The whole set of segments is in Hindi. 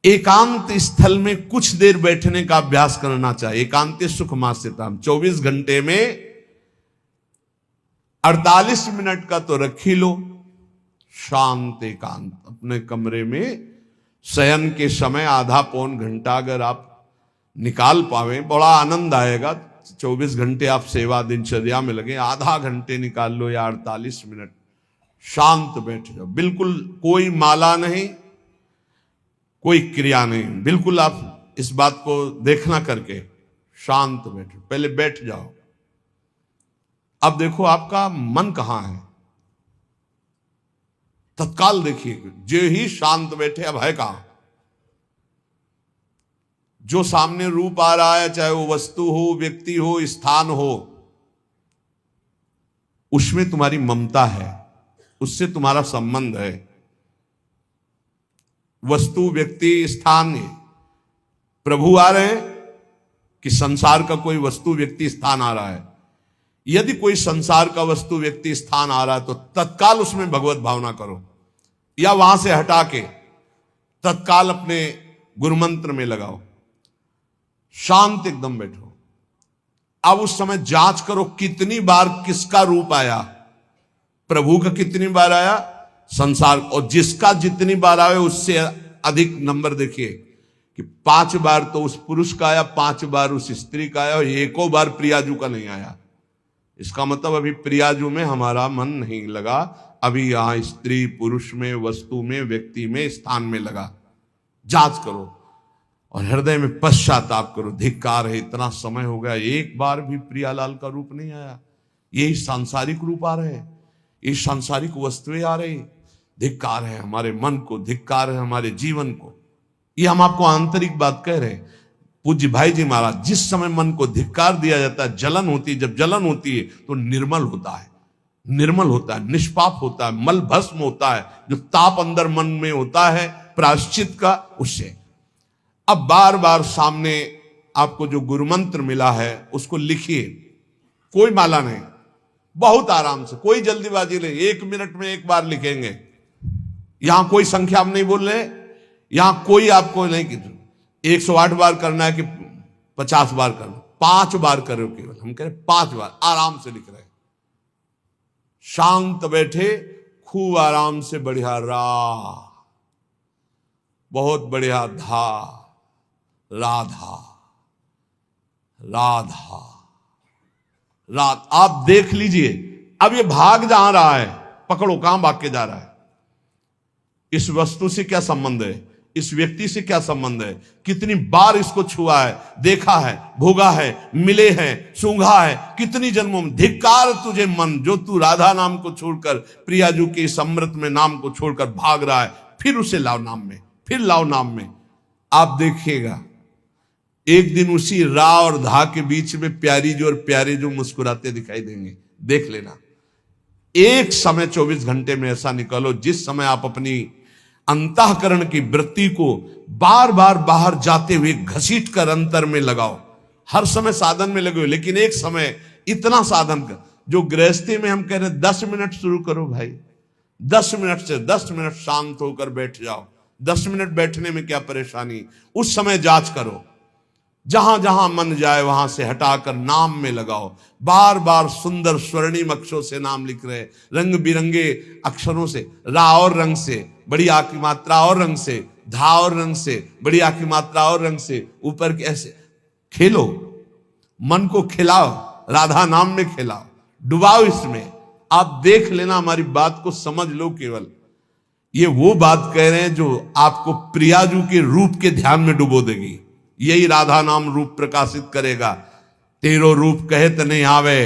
एकांत स्थल में कुछ देर बैठने का अभ्यास करना चाहिए। एकांत सुख मास्यताम, 24 घंटे में 48 मिनट का तो रख ही लो शांत एकांत। अपने कमरे में शयन के समय आधा पौन घंटा अगर आप निकाल पावे, बड़ा आनंद आएगा। 24 घंटे आप सेवा दिनचर्या में लगे, आधा घंटे निकाल लो या 48 मिनट शांत बैठ जाओ। बिल्कुल कोई माला नहीं, कोई क्रिया नहीं, बिल्कुल आप इस बात को देखना करके शांत बैठो। पहले बैठ जाओ। अब देखो आपका मन कहां है, तत्काल देखिए। जो ही शांत बैठे, अब है कहां? जो सामने रूप आ रहा है, चाहे वो वस्तु हो, व्यक्ति हो, स्थान हो, उसमें तुम्हारी ममता है, उससे तुम्हारा संबंध है। वस्तु, व्यक्ति, स्थान, प्रभु आ रहे हैं कि संसार का कोई वस्तु, व्यक्ति, स्थान आ रहा है? यदि कोई संसार का वस्तु, व्यक्ति, स्थान आ रहा है तो तत्काल उसमें भगवत भावना करो, या वहां से हटा के तत्काल अपने गुरु मंत्र में लगाओ। शांत एकदम बैठो। अब उस समय जांच करो कितनी बार किसका रूप आया। प्रभु का कितनी बार आया, संसार, और जिसका जितनी बार आए उससे अधिक नंबर देखिए कि 5 बार तो उस पुरुष का आया, 5 बार उस स्त्री का आया, और एको बार प्रियाजू का नहीं आया। इसका मतलब अभी प्रियाजू में हमारा मन नहीं लगा, अभी यहां स्त्री पुरुष में, वस्तु में, व्यक्ति में, स्थान में लगा। जांच करो और हृदय में पश्चाताप करो। धिक्कार है, इतना समय हो गया, एक बार भी प्रियालाल का रूप नहीं आया। यही सांसारिक रूप आ रहे, ये सांसारिक वस्तुएं आ रही। धिक्कार है हमारे मन को, धिक्कार है हमारे जीवन को। ये हम आपको आंतरिक बात कह रहे हैं। पूज्य भाई जी महाराज, जिस समय मन को धिक्कार दिया जाता है, जलन होती है, जब जलन होती है तो निर्मल होता है, निर्मल होता है, निष्पाप होता है, मल भस्म होता है। जो ताप अंदर मन में होता है प्रायश्चित का, उससे। अब बार बार सामने आपको जो गुरु मंत्र मिला है उसको लिखिए। कोई माला नहीं, बहुत आराम से, कोई जल्दीबाजी नहीं, 1 मिनट में एक बार लिखेंगे। यहां कोई संख्या हम नहीं बोल रहे, यहां कोई आपको नहीं कि 108 बार करना है कि 50 बार करना, 5 बार करो केवल। हम कह रहे 5 बार आराम से लिख रहे हैं। शांत बैठे, खूब आराम से, बढ़िया रा, बहुत बढ़िया धा, राधा, राधा, रात। आप देख लीजिए, अब ये भाग जहां रहा है, पकड़ो कहां भाग के जा रहा है। इस वस्तु से क्या संबंध है, इस व्यक्ति से क्या संबंध है, कितनी बार इसको छुआ है, देखा है, भोगा है, मिले हैं, सूंघा है, कितनी जन्मों में। धिक्कार तुझे मन, जो तू राधा नाम को छोड़कर, प्रियाजू के इस अमृत में नाम को छोड़कर भाग रहा है। फिर उसे लाओ नाम में, फिर लाओ नाम में। आप देखिएगा एक दिन उसी रा और धा के बीच में प्यारी जो और प्यारे जो मुस्कुराते दिखाई देंगे। देख लेना, एक समय 24 घंटे में ऐसा निकालो जिस समय आप अपनी अंतःकरण की वृत्ति को बार बार बाहर जाते हुए घसीट कर अंतर में लगाओ। हर समय साधन में लगे हो, लेकिन एक समय इतना साधन कर, जो गृहस्थी में हम कह रहे हैं 10 मिनट शुरू करो भाई। 10 मिनट से 10 मिनट शांत होकर बैठ जाओ। 10 मिनट बैठने में क्या परेशानी, उस समय जांच करो। जहां जहां मन जाए वहां से हटाकर नाम में लगाओ। बार बार सुंदर स्वर्णिम अक्षरों से नाम लिख रहे, रंग बिरंगे अक्षरों से, रा और रंग से, बड़ी आ की मात्रा और रंग से, धा और रंग से, बड़ी आ की मात्रा और रंग से, ऊपर के ऐसे खेलो, मन को खिलाओ, राधा नाम में खिलाओ, डुबाओ इसमें। आप देख लेना, हमारी बात को समझ लो। केवल ये वो बात कह रहे हैं जो आपको प्रियाजू के रूप के ध्यान में डुबो देगी। यही राधा नाम रूप प्रकाशित करेगा। तेरो रूप कहत नहीं आवे,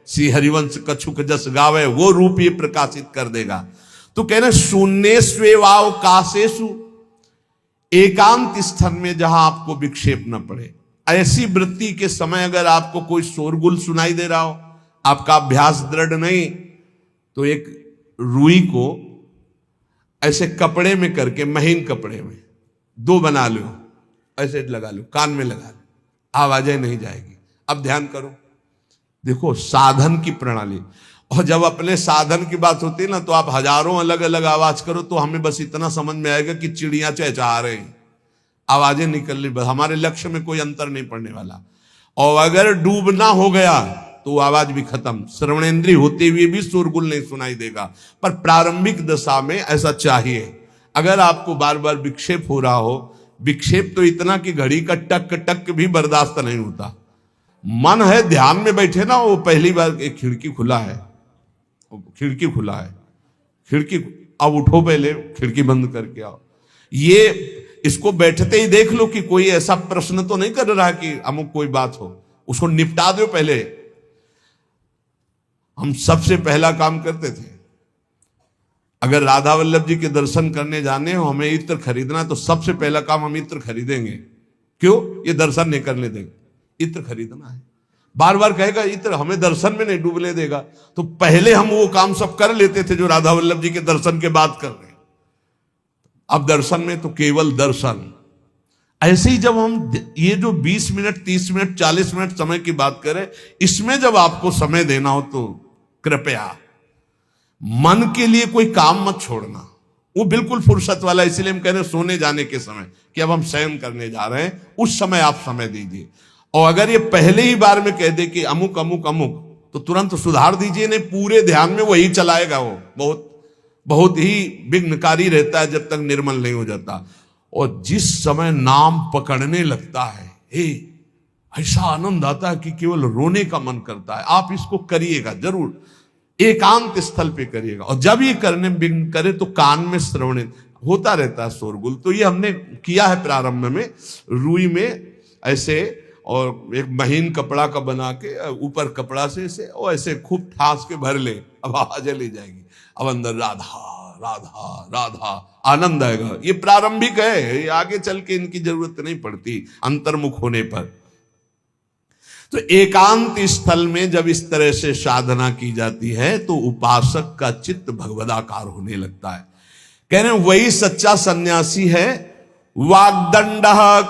सी हरिवंश कछुक जस गावे, वो रूप ये प्रकाशित कर देगा। तो कह रहे शून्य स्वेवाव काशेषु, एकांत स्थल में जहां आपको विक्षेप न पड़े। ऐसी वृत्ति के समय अगर आपको कोई शोरगुल सुनाई दे रहा हो, आपका अभ्यास दृढ़ नहीं, तो एक रुई को ऐसे कपड़े में करके, महीन कपड़े में 2 बना लो, ऐसे लगा लो, कान में लगा लो, आवाजें नहीं जाएगी। अब ध्यान करो, देखो साधन की प्रणाली। और जब अपने साधन की बात होती है ना, तो आप हजारों अलग अलग आवाज करो तो हमें बस इतना समझ में आएगा कि चिड़ियां चहचहा रहे हैं। आवाजें निकल रही, बस हमारे लक्ष्य में कोई अंतर नहीं पड़ने वाला। और अगर डूबना हो गया तो आवाज भी खत्म, श्रवणेंद्रिय होते हुए भी शोरगुल नहीं सुनाई देगा। पर प्रारंभिक दशा में ऐसा चाहिए। अगर आपको बार बार विक्षेप हो रहा हो, विक्षेप तो इतना कि घड़ी का टक टक भी बर्दाश्त नहीं होता। मन है ध्यान में बैठे ना, वो पहली बार एक खिड़की खुला है, खिड़की खुला है, खिड़की, अब उठो पहले खिड़की बंद करके आओ। ये इसको बैठते ही देख लो कि कोई ऐसा प्रश्न तो नहीं कर रहा कि अमुक कोई बात हो, उसको निपटा दो पहले। हम सबसे पहला काम करते थे, अगर राधा वल्लभ जी के दर्शन करने जाने हो, हमें इत्र खरीदना है, तो सबसे पहला काम हम इत्र खरीदेंगे। क्यों? ये दर्शन नहीं करने देंगे, इत्र खरीदना है। बार बार कहेगा इत्र, हमें दर्शन में नहीं डूबने देगा, तो पहले हम वो काम सब कर लेते थे जो राधा वल्लभ जी के दर्शन के बाद कर रहे हैं। अब दर्शन में तो केवल दर्शन। ऐसे ही जब हम ये जो 20 मिनट 30 मिनट 40 मिनट समय की बात करें, इसमें जब आपको समय देना हो तो कृपया मन के लिए कोई काम मत छोड़ना, वो बिल्कुल फुर्सत वाला। इसलिए हम कह रहे हैं सोने जाने के समय कि अब हम शयन करने जा रहे हैं, उस समय आप समय दीजिए। और अगर ये पहले ही बार में कह दे कि अमुक अमुक अमुक, तो तुरंत सुधार दीजिए, नहीं पूरे ध्यान में वही चलाएगा। वो बहुत बहुत ही विघ्नकारी रहता है जब तक निर्मल नहीं हो जाता। और जिस समय नाम पकड़ने लगता है, ऐसा आनंद आता है कि केवल रोने का मन करता है। आप इसको करिएगा जरूर, एकांत स्थल पे करिएगा। और जब ये करने विघ्न करे तो कान में श्रवण होता रहता है, शोरगुल। तो ये हमने किया है प्रारंभ में, रुई में ऐसे, और एक महीन कपड़ा का बना के ऊपर कपड़ा से ऐसे और ऐसे खूब ठास के भर ले, अब आवाज ले जाएगी, अब अंदर राधा राधा राधा, आनंद आएगा। ये प्रारंभिक है, ये आगे चल के इनकी जरूरत नहीं पड़ती अंतर्मुख होने पर। तो एकांत स्थल में जब इस तरह से साधना की जाती है तो उपासक का चित्त भगवदाकार होने लगता है। कह रहे हैं वही सच्चा सन्यासी है। वाग्दंड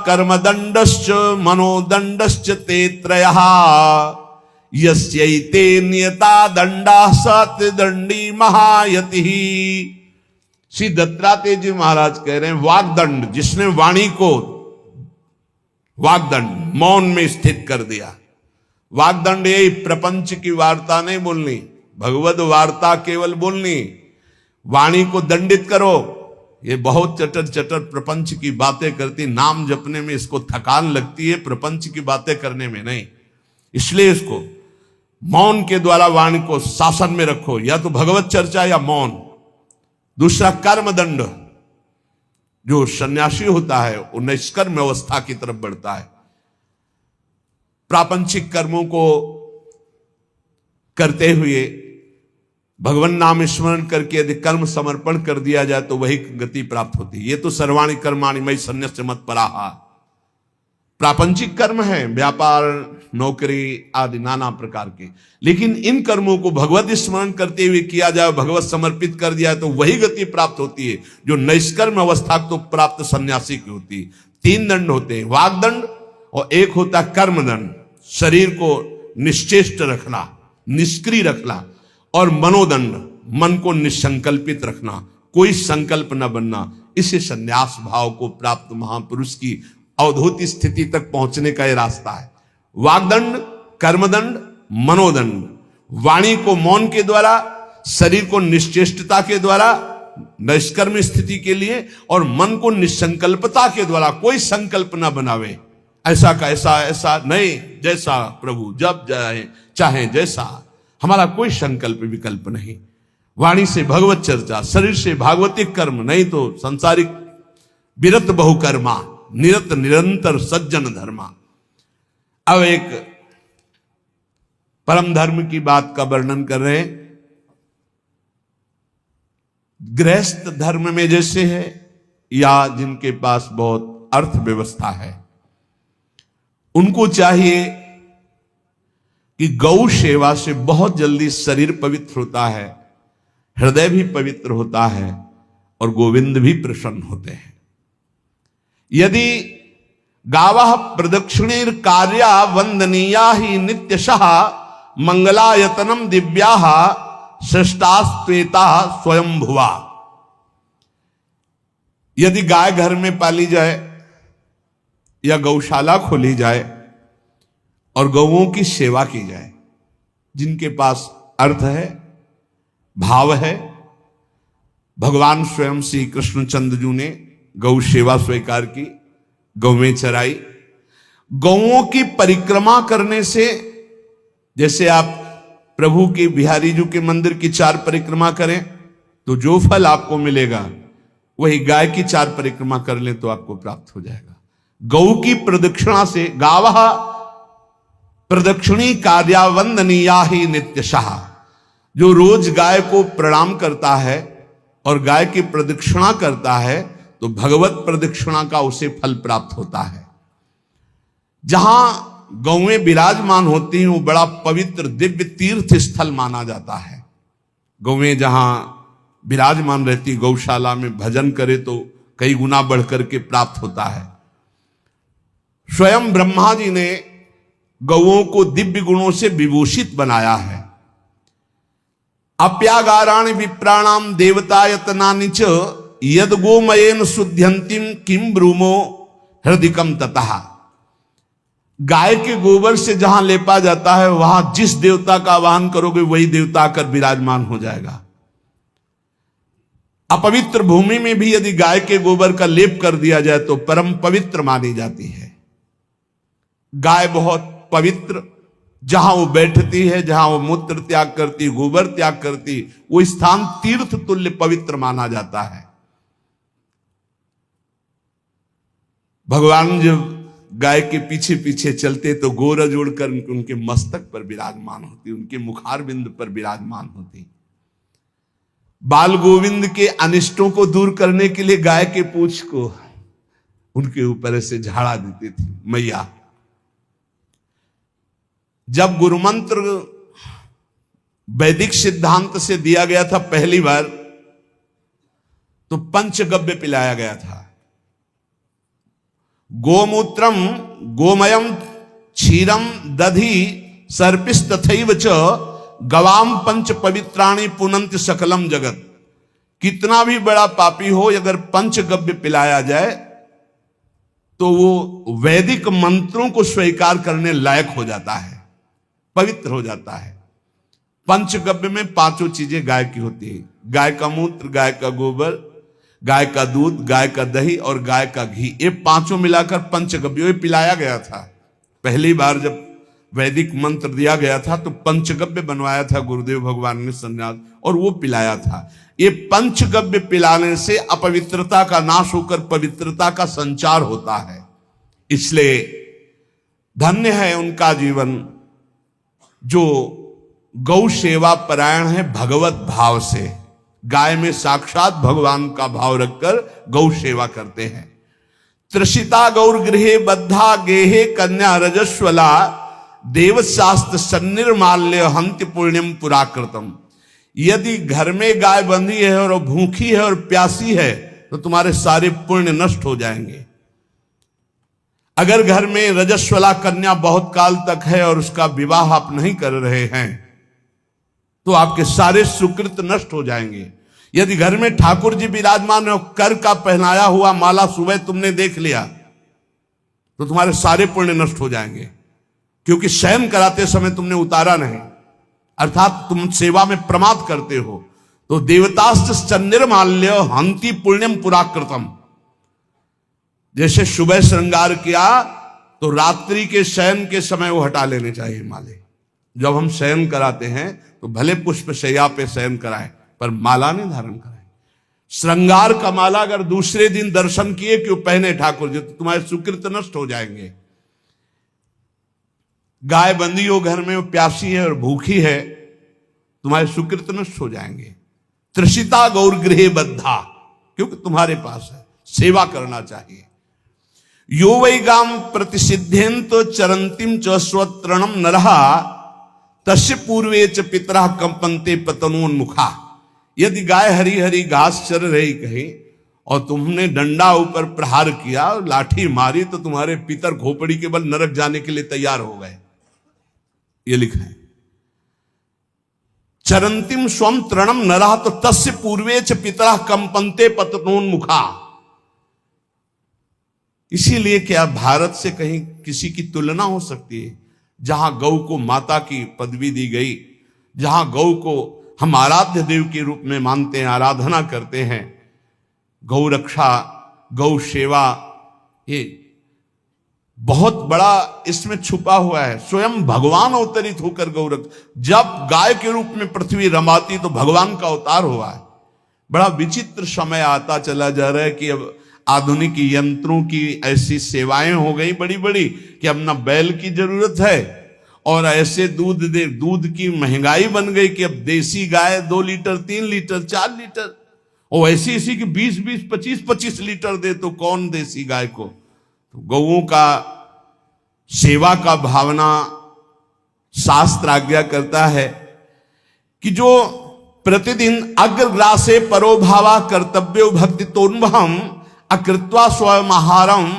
कर्मदंडश्च मनोदंडश्च ते त्रयः यस्यैते नियता दंडा सत्यदंडी महायतिः। श्री दत्तात्रेय जी महाराज कह रहे हैं वाग्दंड, जिसने वाणी को, वाग्दंड मौन में स्थित कर दिया। वाग्दंड यही प्रपंच की वार्ता नहीं बोलनी, भगवद वार्ता केवल बोलनी। वाणी को दंडित करो। ये बहुत चटर चटर प्रपंच की बातें करती, नाम जपने में इसको थकान लगती है, प्रपंच की बातें करने में नहीं। इसलिए इसको मौन के द्वारा वाणी को शासन में रखो, या तो भगवत चर्चा या मौन। दूसरा कर्मदंड, जो सन्यासी होता है वो निष्कर्म अवस्था की तरफ बढ़ता है। प्रापंचिक कर्मों को करते हुए भगवान नाम स्मरण करके यदि कर्म समर्पण कर दिया जाए तो वही गति प्राप्त होती है। ये तो सर्वाणि कर्माणि मयि सन्न्यस्य मत्पराः। प्रापंचिक कर्म है, व्यापार नौकरी आदि नाना प्रकार के, लेकिन इन कर्मों को भगवत स्मरण करते हुए किया जाए, भगवत समर्पित कर दिया तो वही गति प्राप्त होती है जो निष्कर्म अवस्था को प्राप्त सन्यासी की होती है। 3 दंड होते हैं, वाग्दंड, और एक होता है कर्मदंड, शरीर को निश्चेष्ट रखना, निष्क्रिय रखना, और मनोदंड, मन को निसंकल्पित रखना, कोई संकल्प न बनना। इसे संन्यास भाव को प्राप्त महापुरुष की अवधूत स्थिति तक पहुंचने का यह रास्ता है। वाग्दंड, कर्मदंड, मनोदंड, वाणी को मौन के द्वारा, शरीर को निश्चेष्टता के द्वारा निष्कर्म स्थिति के लिए, और मन को निसंकल्पता के द्वारा, कोई संकल्प न बनावे, ऐसा का ऐसा, ऐसा नहीं, जैसा प्रभु जब चाहे जैसा, हमारा कोई संकल्प विकल्प नहीं। वाणी से भगवत चर्चा, शरीर से भागवतिक कर्म, नहीं तो संसारिक विरत बहुकर्मा, निरत निरंतर सज्जन धर्मा। अब एक परम धर्म की बात का वर्णन कर रहे हैं। गृहस्थ धर्म में जैसे है, या जिनके पास बहुत अर्थव्यवस्था है, उनको चाहिए कि गौ सेवा से बहुत जल्दी शरीर पवित्र होता है, हृदय भी पवित्र होता है, और गोविंद भी प्रसन्न होते हैं। यदि गावः प्रदक्षिणेर कार्या वंदनीया ही नित्यशः मंगलायतनम दिव्याः श्रेष्ठास्त्वेता स्वयंभुवा। यदि गाय घर में पाली जाए या गौशाला खोली जाए और गौओं की सेवा की जाए। जिनके पास अर्थ है, भाव है, भगवान स्वयं श्री कृष्णचंद्र जी ने गौ सेवा स्वीकार की, गौवें चराई। गौओं की परिक्रमा करने से, जैसे आप प्रभु के बिहारी जी के मंदिर की 4 परिक्रमा करें तो जो फल आपको मिलेगा वही गाय की 4 परिक्रमा कर लें तो आपको प्राप्त हो जाएगा। गौ की प्रदक्षिणा से, गावः प्रदक्षिणी कार्यावंदनीया ही नित्यशः, जो रोज गाय को प्रणाम करता है और गाय की प्रदक्षिणा करता है तो भगवत प्रदक्षिणा का उसे फल प्राप्त होता है। जहां गौएं विराजमान होती हैं वो बड़ा पवित्र दिव्य तीर्थ स्थल माना जाता है। गौएं जहां विराजमान रहती, गौशाला में भजन करे तो कई गुना बढ़कर के प्राप्त होता है। स्वयं ब्रह्मा जी ने गौओं को दिव्य गुणों से विभूषित बनाया है। अप्यागाराणि विप्राणाम देवतायतनानि च यद गोमयेन शुद्ध्यंतिम किम ब्रूमो हृदिकम ततः। गाय के गोबर से जहां लेपा जाता है वहां जिस देवता का आवाहन करोगे वही देवता आकर विराजमान हो जाएगा। अपवित्र भूमि में भी यदि गाय के गोबर का लेप कर दिया जाए तो परम पवित्र मानी जाती है। गाय बहुत पवित्र, जहां वो बैठती है, जहां वो मूत्र त्याग करती, गोबर त्याग करती, वो स्थान तीर्थ तुल्य पवित्र माना जाता है। भगवान जब गाय के पीछे पीछे चलते तो गोरज उड़कर उनके मस्तक पर विराजमान होती, उनके मुखार बिंद पर विराजमान होती। बाल गोविंद के अनिष्टों को दूर करने के लिए गाय के पूंछ को उनके ऊपर से झाड़ा देती थी मैया। जब गुरुमंत्र वैदिक सिद्धांत से दिया गया था पहली बार तो पंचगव्य पिलाया गया था। गोमूत्रम गोमयम क्षीरम दधि सर्पिस्तथैव च गवाम पंच पवित्राणि पुनंत सकलम जगत। कितना भी बड़ा पापी हो, अगर पंचगव्य पिलाया जाए तो वो वैदिक मंत्रों को स्वीकार करने लायक हो जाता है, पवित्र हो जाता है। पंचगव्य में 5 चीजें गाय की होती है। गाय का मूत्र, गाय का गोबर, गाय का दूध, गाय का दही और गाय का घी, ये 5 मिलाकर पंचगव्य पिलाया गया था। पहली बार जब वैदिक मंत्र दिया गया था तो पंचगव्य बनवाया था गुरुदेव भगवान ने संन्यास, और वो पिलाया था। ये पंचगव्य पिलाने से अपवित्रता का नाश होकर पवित्रता का संचार होता है। इसलिए धन्य है उनका जीवन जो गौ सेवा परायण है भगवत भाव से। गाय में साक्षात भगवान का भाव रखकर गौ सेवा करते हैं। त्रिषिता गौर गृहे बद्धा गेहे कन्या रजस्वला देवशास्त्र सन्निर्माल्य हंति पुण्यम पुराकृतम। यदि घर में गाय बंधी है और भूखी है और प्यासी है तो तुम्हारे सारे पुण्य नष्ट हो जाएंगे। अगर घर में रजस्वला कन्या बहुत काल तक है और उसका विवाह आप नहीं कर रहे हैं तो आपके सारे सुकृत नष्ट हो जाएंगे। यदि घर में ठाकुर जी विराजमान है, कर का पहनाया हुआ माला सुबह तुमने देख लिया तो तुम्हारे सारे पुण्य नष्ट हो जाएंगे, क्योंकि शयन कराते समय तुमने उतारा नहीं, अर्थात तुम सेवा में प्रमाद करते हो। तो देवतास्त्र सन्निर्माल्य हंति पुण्यम पुराकृतम। जैसे सुबह श्रृंगार किया तो रात्रि के शयन के समय वो हटा लेने चाहिए माले। जब हम शयन कराते हैं तो भले पुष्प शैया पे शयन कराएं पर माला नहीं धारण कराएं। श्रृंगार का माला अगर दूसरे दिन दर्शन किए क्यों पहने ठाकुर जी, तो तुम्हारे सुकृत नष्ट हो जाएंगे। गाय बंदी हो घर में, वो प्यासी है और भूखी है, तुम्हारे सुकृत नष्ट हो जाएंगे। त्रिषिता गौर गृहे बद्धा, क्योंकि तुम्हारे पास है, सेवा करना चाहिए। यो वै गाम प्रतिसिद्धेन्तो चरंतिम च स्वतरणम नरहा तस्य पूर्वे च पितरा कंपन्ते पतनोन्मुखा। यदि गाय हरी हरी घास चर रही कहीं और तुमने डंडा ऊपर प्रहार किया, लाठी मारी, तो तुम्हारे पितर खोपड़ी के बल नरक जाने के लिए तैयार हो गए। ये लिखा है चरंतिम स्वम तृणम नरहा तो तस्य पूर्वे च पितरा कंपन्ते पतनोन्मुखा। इसीलिए क्या भारत से कहीं किसी की तुलना हो सकती है, जहां गौ को माता की पदवी दी गई, जहां गौ को हम आराध्य देव के रूप में मानते हैं, आराधना करते हैं। गौ रक्षा, गौ सेवा, ये बहुत बड़ा इसमें छुपा हुआ है। स्वयं भगवान अवतरित होकर गौ रक्षा, जब गाय के रूप में पृथ्वी रमाती तो भगवान का अवतार हुआ है। बड़ा विचित्र समय आता चला जा रहा है कि अब आधुनिक यंत्रों की ऐसी सेवाएं हो गई बड़ी बड़ी कि अब ना बैल की जरूरत है, और ऐसे दूध की महंगाई बन गई कि अब देसी गाय 2 लीटर 3 लीटर 4 लीटर, और ऐसी ऐसी कि 20-20 25-25 लीटर दे तो कौन देसी गाय को। तो गौओं का सेवा का भावना शास्त्र आज्ञा करता है कि जो प्रतिदिन अग्रग्रासे परोभावा कर्तव्यो भक्ति तोन्वहम अकृत्वा स्वयं आहारम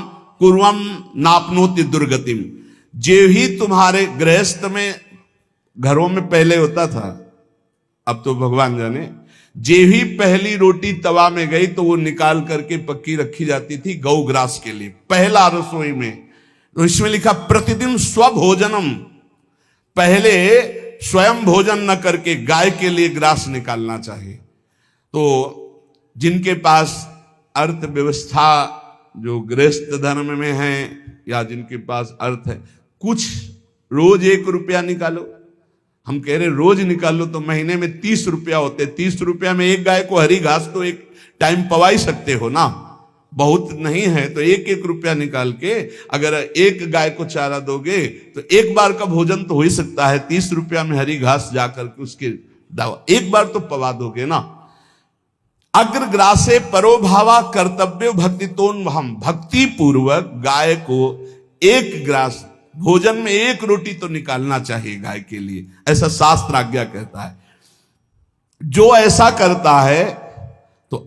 कुर्वम नापनोति दुर्गतिम। जे ही तुम्हारे गृहस्थ में घरों में पहले होता था, अब तो भगवान जाने, जे ही पहली रोटी तवा में गई तो वो निकाल करके पक्की रखी जाती थी गौग्रास के लिए, पहला रसोई में। तो इसमें लिखा प्रतिदिन स्वभोजनम, पहले स्वयं भोजन न करके गाय के लिए ग्रास निकालना चाहिए। तो जिनके पास अर्थव्यवस्था जो गृहस्थ धर्म में है या जिनके पास अर्थ है, कुछ रोज 1 रुपया निकालो। हम कह रहे रोज निकालो तो महीने में 30 रुपया होते, 30 रुपया में एक गाय को हरी घास तो एक टाइम पवा ही सकते हो ना, बहुत नहीं है तो 1-1 रुपया निकाल के अगर एक गाय को चारा दोगे तो एक बार का भोजन तो हो ही सकता है। 30 रुपया में हरी घास जाकर के उसके दवा एक बार तो पवा दोगे ना। अग्रग्रासे परोभावा कर्तव्य भक्ति तोन्वहम, भक्ति पूर्वक गाय को 1 ग्रास भोजन में 1 रोटी तो निकालना चाहिए गाय के लिए, ऐसा शास्त्र आज्ञा कहता है। जो ऐसा करता है तो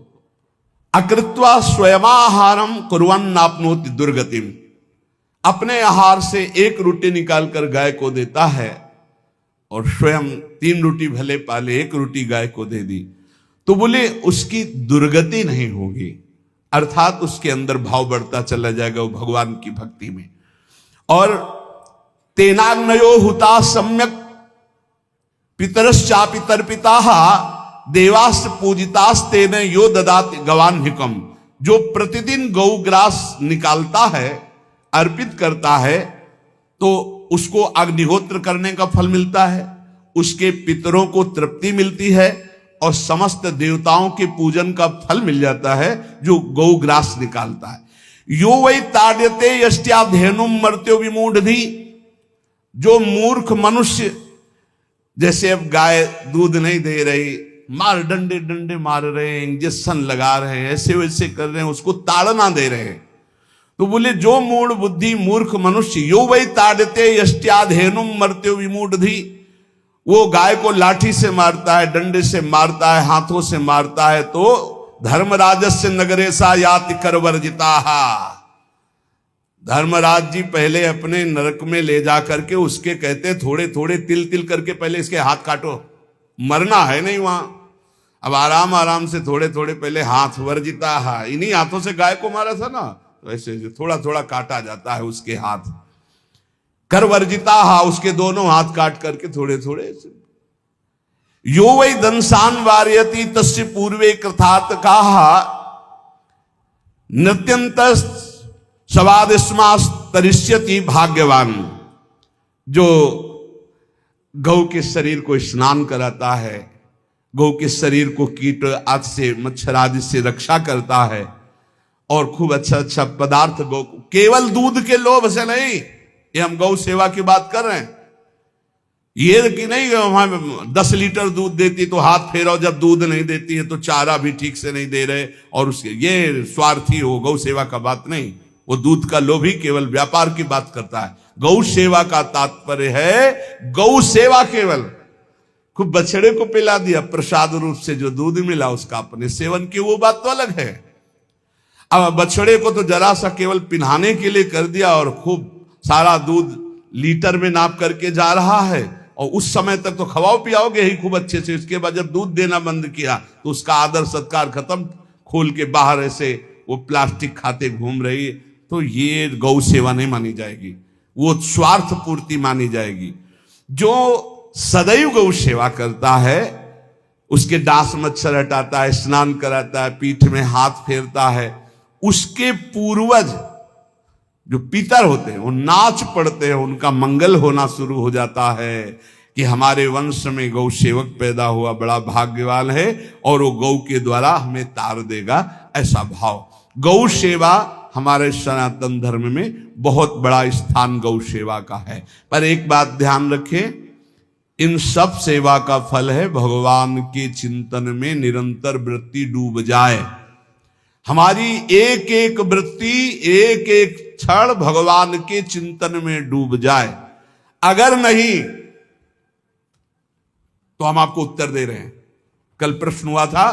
अकृत्वा स्वयमाहारम कुर्वन् नाप्नोति दुर्गतिम, अपने आहार से 1 रोटी निकालकर गाय को देता है और स्वयं 3 रोटी भले पाले 1 रोटी गाय को दे दी तो बोले उसकी दुर्गति नहीं होगी, अर्थात उसके अंदर भाव बढ़ता चला जाएगा वो भगवान की भक्ति में। और तेनाग्नयो हुता सम्यक पितरश्चापि तर्पिताः देवास् पूजितास्तेन यो ददाति गवान्हिकम। जो प्रतिदिन गौग्रास निकालता है, अर्पित करता है, तो उसको अग्निहोत्र करने का फल मिलता है, उसके पितरों को तृप्ति मिलती है और समस्त देवताओं के पूजन का फल मिल जाता है जो गौग्रास निकालता है। यो वै ताड्यते यष्ट्याधेनुम मर्त्यो विमूढ़धि, जो मूर्ख मनुष्य, जैसे अब गाय दूध नहीं दे रही, मार डंडे डंडे मार रहे हैं, इंजेक्शन लगा रहे हैं, ऐसे वैसे कर रहे हैं, उसको ताड़ना दे रहे हैं, तो बोले जो मूढ़ बुद्धि मूर्ख मनुष्य, यो वै ताड्यते यष्ट्याधेनुम मर्त्यो विमूढ़धि, वो गाय को लाठी से मारता है, डंडे से मारता है, हाथों से मारता है, तो धर्मराजस्य नगरेशा याति करवर्जिताः। धर्मराज जी पहले अपने नरक में ले जा करके उसके कहते थोड़े थोड़े तिल तिल करके पहले इसके हाथ काटो, मरना है नहीं वहां, अब आराम आराम से थोड़े थोड़े पहले हाथ वर्जिताः, इन्हीं हाथों से गाय को मारा था ना, तो ऐसे थोड़ा थोड़ा काटा जाता है उसके हाथ, करवर्जिताः, उसके दोनों हाथ काट करके थोड़े थोड़े। यो वै दंसान वार्यति तस्य पूर्वे कृतार्थ काः नृत्यंत सवादिस्मास्तरिष्यति भाग्यवान। जो गौ के शरीर को स्नान कराता है, गौ के शरीर को कीट आदि से मच्छर आदि से रक्षा करता है और खूब अच्छा अच्छा पदार्थ गौ, केवल दूध के लोभ से नहीं, ये हम गौ सेवा की बात कर रहे हैं, ये कि नहीं हमें 10 लीटर दूध देती तो हाथ फेरो, जब दूध नहीं देती है तो चारा भी ठीक से नहीं दे रहे और उसके ये स्वार्थी हो, गौ सेवा का बात नहीं, वो दूध का लोभी केवल व्यापार की बात करता है। गौ सेवा का तात्पर्य है गौ सेवा, केवल खूब बछड़े को पिला दिया प्रसाद रूप से जो दूध मिला उसका अपने सेवन की, वो बात तो अलग है। अब बछड़े को तो जरा सा केवल पिन्हाने के लिए कर दिया और खूब सारा दूध लीटर में नाप करके जा रहा है और उस समय तक तो खवाओ पियाओगे ही खूब अच्छे से, इसके बाद जब दूध देना बंद किया तो उसका आदर सत्कार खत्म, खोल के बाहर ऐसे वो प्लास्टिक खाते घूम रही, तो ये गौ सेवा नहीं मानी जाएगी, वो स्वार्थ पूर्ति मानी जाएगी। जो सदैव गौ सेवा करता है, उसके डांस मच्छर हटाता है, स्नान कराता है, पीठ में हाथ फेरता है, उसके पूर्वज जो पितर होते हैं वो नाच पड़ते हैं, उनका मंगल होना शुरू हो जाता है कि हमारे वंश में गौ सेवक पैदा हुआ, बड़ा भाग्यवान है और वो गौ के द्वारा हमें तार देगा, ऐसा भाव। गौ सेवा हमारे सनातन धर्म में बहुत बड़ा स्थान गौ सेवा का है। पर एक बात ध्यान रखें, इन सब सेवा का फल है भगवान के चिंतन में निरंतर वृत्ति डूब जाए। हमारी एक एक वृत्ति, एक एक क्षण भगवान के चिंतन में डूब जाए। अगर नहीं तो हम आपको उत्तर दे रहे हैं। कल प्रश्न हुआ था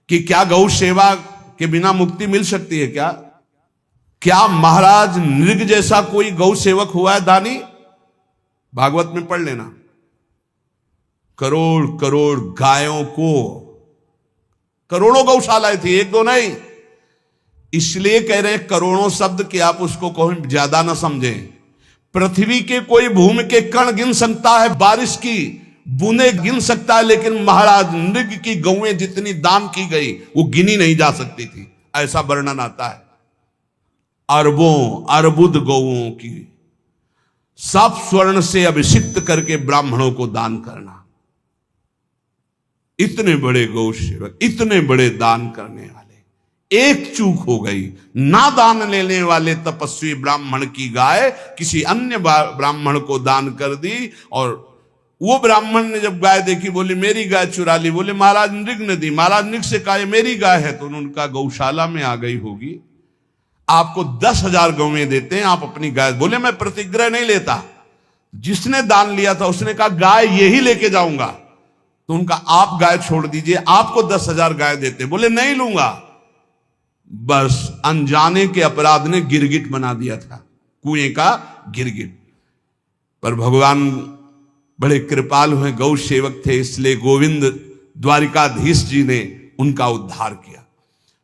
कि क्या गौ सेवा के बिना मुक्ति मिल सकती है? क्या महाराज नृग जैसा कोई गौ सेवक हुआ है दानी? भागवत में पढ़ लेना। करोड़ करोड़ गायों को, करोड़ों गौशालाएं थी, एक दो नहीं। इसलिए कह रहे हैं करोड़ों शब्द कि आप उसको कहीं ज्यादा ना समझें। पृथ्वी के कोई भूमि के कण गिन सकता है, बारिश की बूंदे गिन सकता है, लेकिन महाराज नृग की गौएं जितनी दान की गई वो गिनी नहीं जा सकती थी, ऐसा वर्णन आता है। अरबों अरबुद गौओं की सब स्वर्ण से अभिषिक्त करके ब्राह्मणों को दान करना। इतने बड़े गौ सेवक, इतने बड़े दान करने वाले, एक चूक हो गई, ना दान लेने वाले तपस्वी ब्राह्मण की गाय किसी अन्य ब्राह्मण को दान कर दी। और वो ब्राह्मण ने जब गाय देखी, बोली मेरी गाय चुरा ली। बोले महाराज नृग ने दी। महाराज नृग से कहा मेरी गाय है, तो उनका गौशाला में आ गई होगी। आपको 10,000 गौएं देते हैं, आप अपनी गाय। बोले मैं प्रतिग्रह नहीं लेता। जिसने दान लिया था उसने कहा गाय यही लेके जाऊंगा, तो उनका आप गाय छोड़ दीजिए, आपको 10,000 गाय देते। बोले नहीं लूंगा। बस अनजाने के अपराध ने गिरगिट बना दिया था, कुएं का गिरगिट। पर भगवान बड़े कृपालु हैं, गौ सेवक थे, इसलिए गोविंद द्वारिकाधीश जी ने उनका उद्धार किया।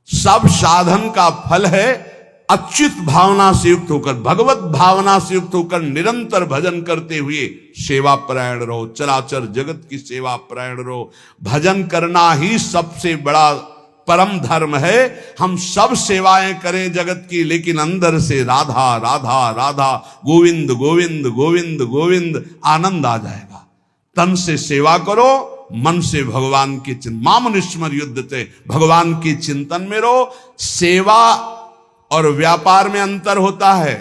सब साधन का फल है अच्युत भावना से युक्त होकर, भगवत भावना से युक्त होकर निरंतर भजन करते हुए सेवा परायण रहो, चराचर जगत की सेवा परायण रहो। भजन करना ही सबसे बड़ा परम धर्म है। हम सब सेवाएं करें जगत की, लेकिन अंदर से राधा राधा राधा, गोविंद गोविंद गोविंद गोविंद, आनंद आ जाएगा। तन से सेवा करो, मन से भगवान के चिंतन, मामनुष्मर युद्ध से भगवान के चिंतन में रहो। सेवा और व्यापार में अंतर होता है।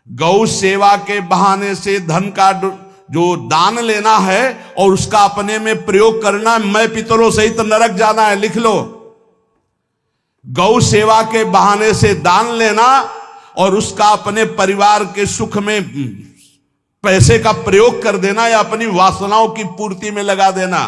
गौ सेवा के बहाने से धन का जो दान लेना है और उसका अपने में प्रयोग करना, मैं पितरों सहित नरक जाना है, लिख लो। गौ सेवा के बहाने से दान लेना और उसका अपने परिवार के सुख में पैसे का प्रयोग कर देना या अपनी वासनाओं की पूर्ति में लगा देना।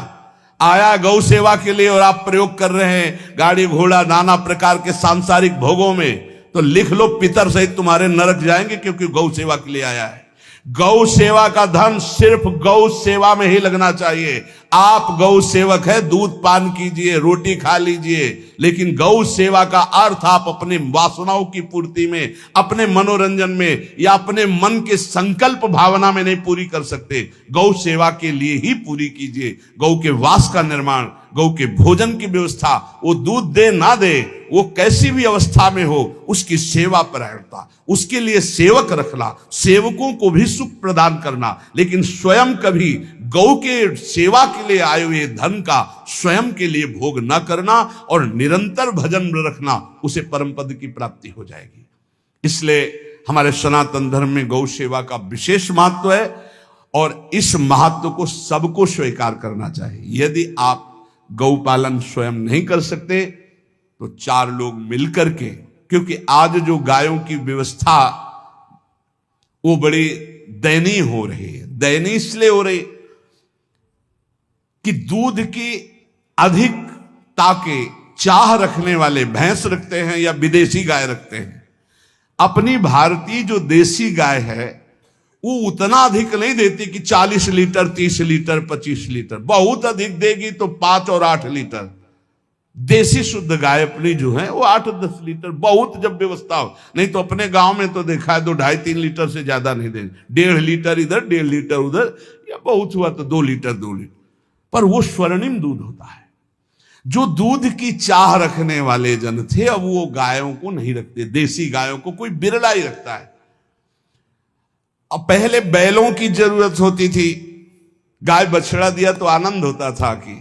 आया गौ सेवा के लिए और आप प्रयोग कर रहे हैं गाड़ी घोड़ा नाना प्रकार के सांसारिक भोगों में, तो लिख लो पितर सहित तुम्हारे नरक जाएंगे, क्योंकि गौ सेवा के लिए आया है। गौ सेवा का धन सिर्फ गौ सेवा में ही लगना चाहिए। आप गौ सेवक है, दूध पान कीजिए, रोटी खा लीजिए, लेकिन गौ सेवा का अर्थ आप अपने वासनाओं की पूर्ति में, अपने मनोरंजन में या अपने मन के संकल्प भावना में नहीं पूरी कर सकते। गौ सेवा के लिए ही पूरी कीजिए। गौ के वास का निर्माण, गौ के भोजन की व्यवस्था, वो दूध दे ना दे, वो कैसी भी अवस्था में हो, उसकी सेवा परायणता, उसके लिए सेवक रखना, सेवकों को भी सुख प्रदान करना, लेकिन स्वयं कभी गौ के सेवा के लिए आए हुए धन का स्वयं के लिए भोग न करना और निरंतर भजन रखना, उसे परम पद की प्राप्ति हो जाएगी। इसलिए हमारे सनातन धर्म में गौ सेवा का विशेष महत्व है और इस महत्व को सबको स्वीकार करना चाहिए। यदि आप गौ पालन स्वयं नहीं कर सकते तो 4 लोग मिलकर के, क्योंकि आज जो गायों की व्यवस्था वो बड़ी दयनीय हो रही है। दयनीय इसलिए हो रही कि दूध की अधिकता के चाह रखने वाले भैंस रखते हैं या विदेशी गाय रखते हैं। अपनी भारतीय जो देसी गाय है वो उतना अधिक नहीं देती कि 40 लीटर 30 लीटर 25 लीटर, बहुत अधिक देगी तो 5 और 8 लीटर। देसी शुद्ध गाय अपनी जो है वो 8-10 लीटर, बहुत जब व्यवस्था हो, नहीं तो अपने गांव में तो देखा है 2-2.5-3 लीटर से ज्यादा नहीं देंगे, 1.5 लीटर इधर 1.5 लीटर उधर, या बहुत हुआ तो 2 लीटर 2 लीटर, पर वो स्वर्णिम दूध होता है। जो दूध की चाह रखने वाले जन थे अब वो गायों को नहीं रखते, देसी गायों को कोई बिरला ही रखता है। अब पहले बैलों की जरूरत होती थी, गाय बछड़ा दिया तो आनंद होता था कि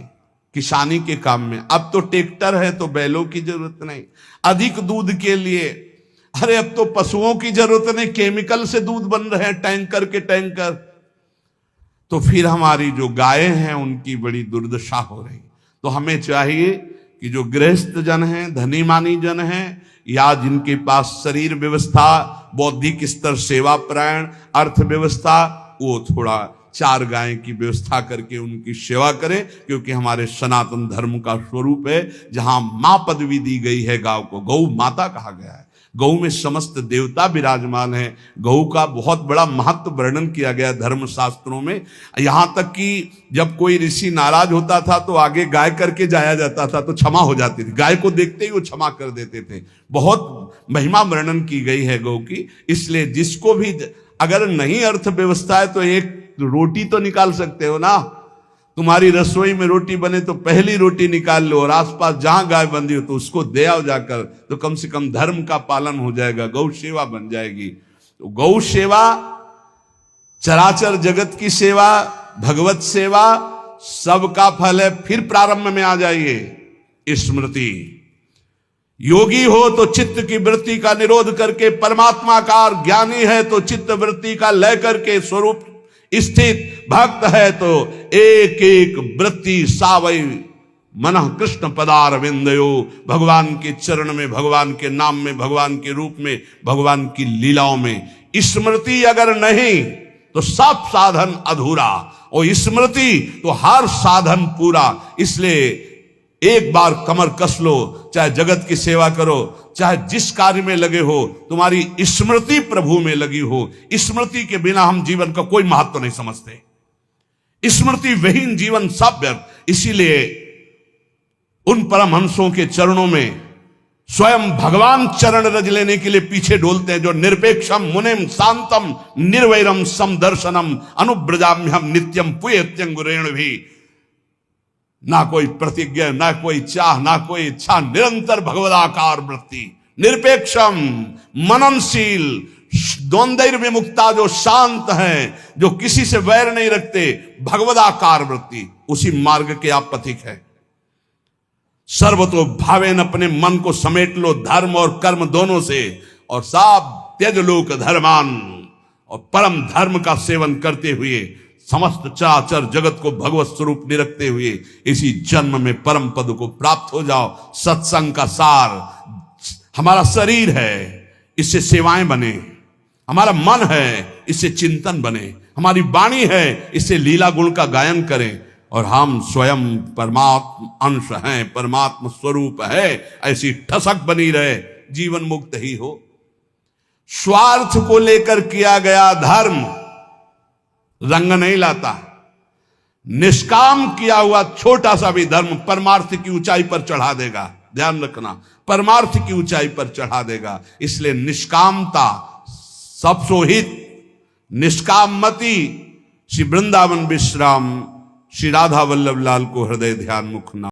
किसानी के काम में, अब तो ट्रैक्टर है तो बैलों की जरूरत नहीं। अधिक दूध के लिए अरे अब तो पशुओं की जरूरत नहीं, केमिकल से दूध बन रहे हैं, टैंकर के टैंकर, तो फिर हमारी जो गायें हैं उनकी बड़ी दुर्दशा हो रही। तो हमें चाहिए कि जो गृहस्थ जन हैं, धनी मानी जन हैं, या जिनके पास शरीर व्यवस्था, बौद्धिक स्तर, सेवा प्राण, अर्थव्यवस्था, वो थोड़ा 4 गाय की व्यवस्था करके उनकी सेवा करें, क्योंकि हमारे सनातन धर्म का स्वरूप है, जहां मां पदवी दी गई है गांव को, गौ माता कहा गया है, गौ में समस्त देवता विराजमान है, गौ का बहुत बड़ा महत्व वर्णन किया गया धर्म शास्त्रों में। यहां तक कि जब कोई ऋषि नाराज होता था तो आगे गाय करके जाया जाता था तो क्षमा हो जाती थी, गाय को देखते ही वो क्षमा कर देते थे। बहुत महिमा वर्णन की गई है गौ की। इसलिए जिसको भी अगर नहीं अर्थव्यवस्था है तो एक रोटी तो निकाल सकते हो ना, तुम्हारी रसोई में रोटी बने तो पहली रोटी निकाल लो, और आसपास जहां गाय बंधी हो तो उसको दे आओ जाकर, तो कम से कम धर्म का पालन हो जाएगा, गौ सेवा बन जाएगी। तो गौ सेवा, चराचर जगत की सेवा, भगवत सेवा, सबका फल है। फिर प्रारंभ में आ जाइए स्मृति। योगी हो तो चित्त की वृत्ति का निरोध करके परमात्माकार, ज्ञानी है तो चित्त वृत्ति का लय करके स्वरूप स्थित, भक्त है तो एक एक वृत्ति सावई मनः कृष्ण पदार विंदयो, भगवान के चरण में, भगवान के नाम में, भगवान के रूप में, भगवान की लीलाओं में। स्मृति अगर नहीं तो सब साधन अधूरा, और स्मृति तो हर साधन पूरा। इसलिए एक बार कमर कस लो, चाहे जगत की सेवा करो, चाहे जिस कार्य में लगे हो, तुम्हारी स्मृति प्रभु में लगी हो। स्मृति के बिना हम जीवन का कोई महत्व नहीं समझते, स्मृति विहीन जीवन सब व्यर्थ। इसीलिए उन परमहंसों के चरणों में स्वयं भगवान चरण रज लेने के लिए पीछे डोलते हैं, जो निरपेक्षम मुनिम शांतम निर्वैरम समदर्शनम अनुब्रजाम्यहम नित्यम पुयत्यंगुरेण भी। ना कोई प्रतिज्ञा, ना कोई चाह, ना कोई इच्छा, निरंतर भगवदाकार वृत्ति, निरपेक्षम मननशील, द्वंद्व विमुक्ता, जो शांत हैं, जो किसी से वैर नहीं रखते, भगवदाकार वृत्ति, उसी मार्ग के आप पथिक है। सर्वतो भावेन, अपने मन को समेट लो धर्म और कर्म दोनों से, और सब त्यज लोक धर्मान, और परम धर्म का सेवन करते हुए समस्त चराचर जगत को भगवत स्वरूप निरखते हुए इसी जन्म में परम पद को प्राप्त हो जाओ। सत्संग का सार हमारा शरीर है, इससे सेवाएं बने, हमारा मन है, इससे चिंतन बने, हमारी वाणी है, इससे लीला गुण का गायन करें, और हम स्वयं परमात्मा अंश हैं, परमात्मा स्वरूप है, ऐसी ठसक बनी रहे, जीवन मुक्त ही हो। स्वार्थ को लेकर किया गया धर्म रंग नहीं लाता, निष्काम किया हुआ छोटा सा भी धर्म परमार्थ की ऊंचाई पर चढ़ा देगा। ध्यान रखना, परमार्थ की ऊंचाई पर चढ़ा देगा। इसलिए निष्कामता सब सोहित, निष्कामति। श्री वृंदावन विश्राम श्री राधा वल्लभ लाल को हृदय ध्यान मुख नाम।